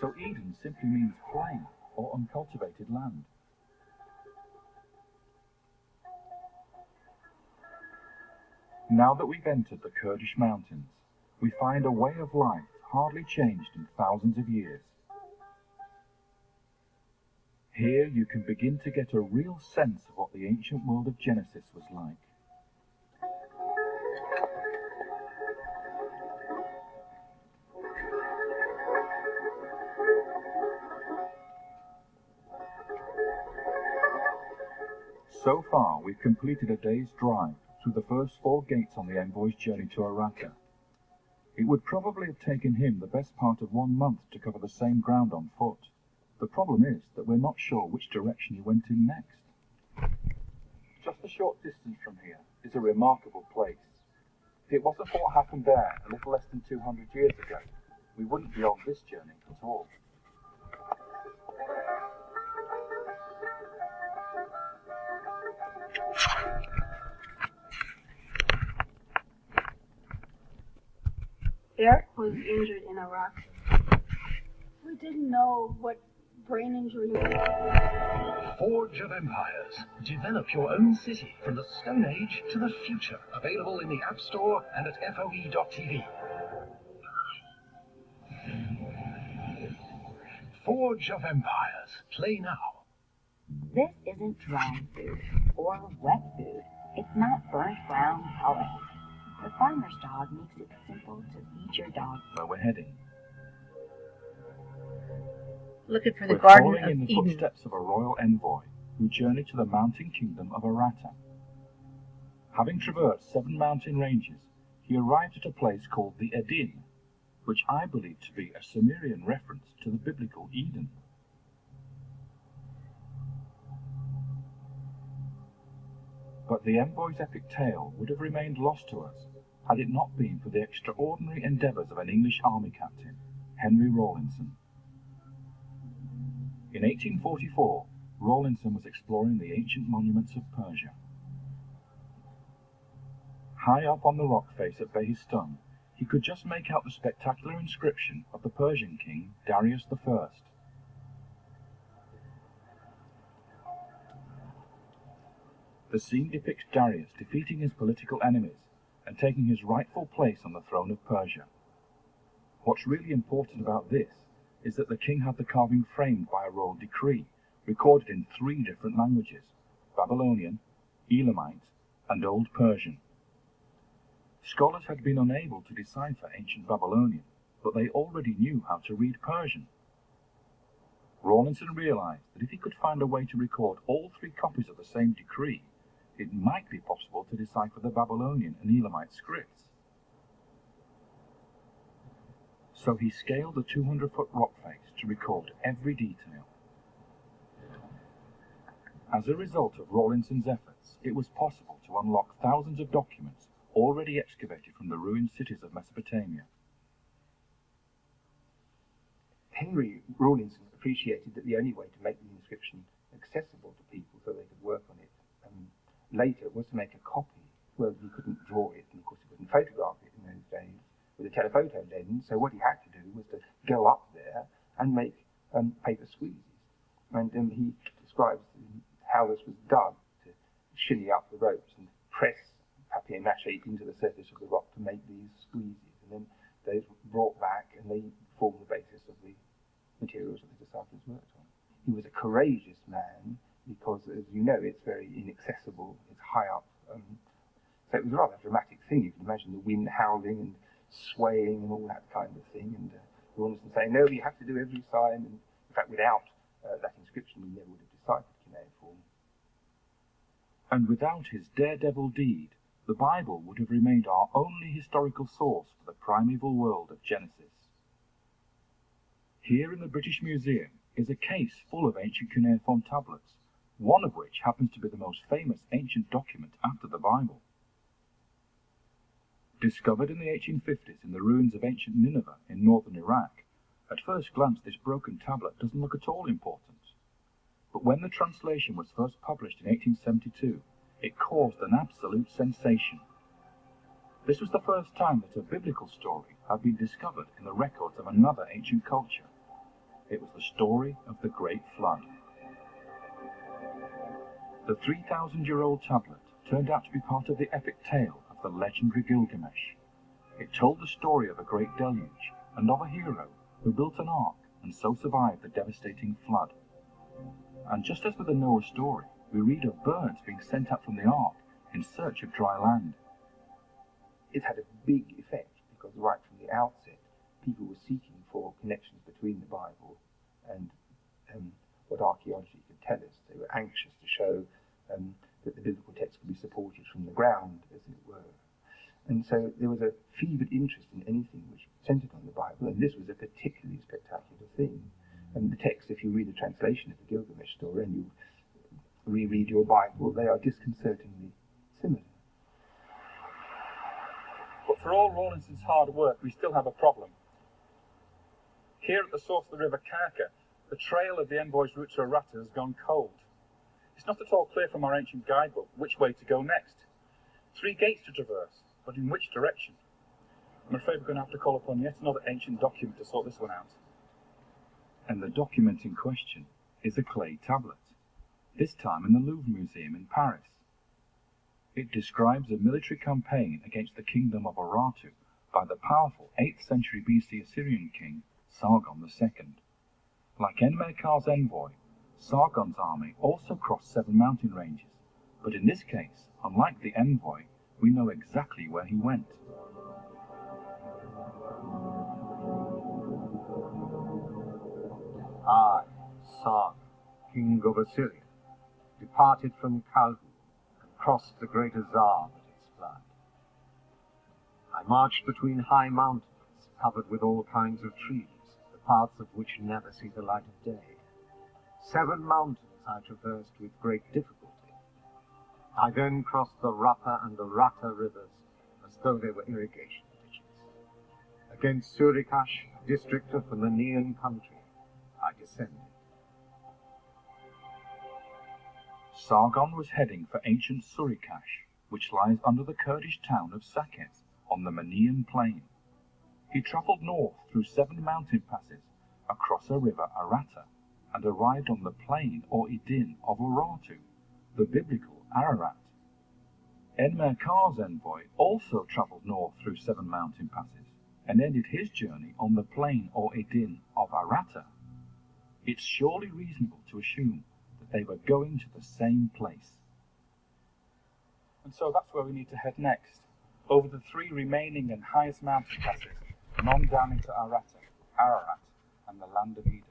So Eden simply means plain or uncultivated land. Now that we've entered the Kurdish mountains, we find a way of life hardly changed in thousands of years. Here you can begin to get a real sense of what the ancient world of Genesis was like. So far, we've completed a day's drive through the first 4 gates on the envoy's journey to Arata. It would probably have taken him the best part of 1 month to cover the same ground on foot. The problem is that we're not sure which direction he went in next. Just a short distance from here is a remarkable place. If it wasn't for what happened there a little less than 200 years ago, we wouldn't be on this journey at all. Eric was injured in Iraq. We didn't know what brain injury was. Forge of Empires. Develop your own city from the Stone Age to the future. Available in the App Store and at FOE.tv. Forge of Empires. Play now. This isn't dry food or wet food. It's not burnt brown pellets. The farmer's dog makes it simple to feed your dog. Where we're heading. Looking for the We're Garden following of in the Eden. footsteps of a royal envoy who journeyed to the mountain kingdom of Arata. Having traversed 7 mountain ranges, he arrived at a place called the Edin, which I believe to be a Sumerian reference to the biblical Eden. But the envoy's epic tale would have remained lost to us had it not been for the extraordinary endeavours of an English army captain, Henry Rawlinson. In 1844, Rawlinson was exploring the ancient monuments of Persia. High up on the rock face at Behistun, he could just make out the spectacular inscription of the Persian king Darius I. The scene depicts Darius defeating his political enemies and taking his rightful place on the throne of Persia. What's really important about this is that the king had the carving framed by a royal decree, recorded in 3 different languages: Babylonian, Elamite, and Old Persian. Scholars had been unable to decipher ancient Babylonian, but they already knew how to read Persian. Rawlinson realized that if he could find a way to record all 3 copies of the same decree, it might be possible to decipher the Babylonian and Elamite scripts. So he scaled the 200-foot rock face to record every detail. As a result of Rawlinson's efforts, it was possible to unlock thousands of documents already excavated from the ruined cities of Mesopotamia. Henry Rawlinson appreciated that the only way to make the inscription accessible to people so they could work on it later was to make a copy. Well, he couldn't draw it, and of course he couldn't photograph it in those days with a telephoto lens, so what he had to do was to go up there and make paper squeezies. And he describes how this was done, to shinny up the ropes and press papier-mâché into the surface of the rock to make these squeezies, and then those were brought back and they formed the basis of the materials that the disciples worked on. He was a courageous man because, as you know, it's very inaccessible, it's high up. So it was a rather dramatic thing. You can imagine the wind howling and swaying and all that kind of thing, and Rawlinson saying, no, you have to do every sign, and in fact without that inscription we never would have deciphered cuneiform. And without his daredevil deed, the Bible would have remained our only historical source for the primeval world of Genesis. Here in the British Museum is a case full of ancient cuneiform tablets, one of which happens to be the most famous ancient document after the Bible. Discovered in the 1850s in the ruins of ancient Nineveh in northern Iraq, at first glance this broken tablet doesn't look at all important. But when the translation was first published in 1872, it caused an absolute sensation. This was the first time that a biblical story had been discovered in the records of another ancient culture. It was the story of the Great Flood. The 3,000-year-old tablet turned out to be part of the epic tale of the legendary Gilgamesh. It told the story of a great deluge and of a hero who built an ark and so survived the devastating flood. And just as with the Noah story, we read of birds being sent up from the ark in search of dry land. It had a big effect because right from the outset, people were seeking for connections between the Bible and what archaeology could tell us. They were anxious to show that the biblical text could be supported from the ground, as it were. And so there was a fevered interest in anything which centered on the Bible, and this was a particularly spectacular thing. And the text, if you read the translation of the Gilgamesh story and you reread your Bible, they are disconcertingly similar. But for all Rawlinson's hard work, we still have a problem. Here at the source of the River Karka, the trail of the envoy's route to Arata has gone cold. It's not at all clear from our ancient guidebook which way to go next. 3 gates to traverse, but in which direction? I'm afraid we're going to have to call upon yet another ancient document to sort this one out. And the document in question is a clay tablet, this time in the Louvre Museum in Paris. It describes a military campaign against the kingdom of Urartu by the powerful 8th century BC Assyrian king Sargon II. Like Enmerkar's envoy, Sargon's army also crossed 7 mountain ranges, but in this case, unlike the envoy, we know exactly where he went. I, Sargon, king of Assyria, departed from Kalhu and crossed the great Azar at its flood. I marched between high mountains covered with all kinds of trees, the paths of which never see the light of day. 7 mountains I traversed with great difficulty. I then crossed the Rapa and the Rata rivers as though they were irrigation ditches. Against Surikash, a district of the Manian country, I descended. Sargon was heading for ancient Surikash, which lies under the Kurdish town of Saqqez on the Manian plain. He travelled north through 7 mountain passes, across a river Arata, and arrived on the plain or Idin of Urartu, the biblical Ararat. Enmerkar's envoy also travelled north through 7 mountain passes, and ended his journey on the plain or Idin of Arata. It's surely reasonable to assume that they were going to the same place. And so that's where we need to head next, over the 3 remaining and highest mountain passes, and on down into Arata, Ararat, and the land of Eden.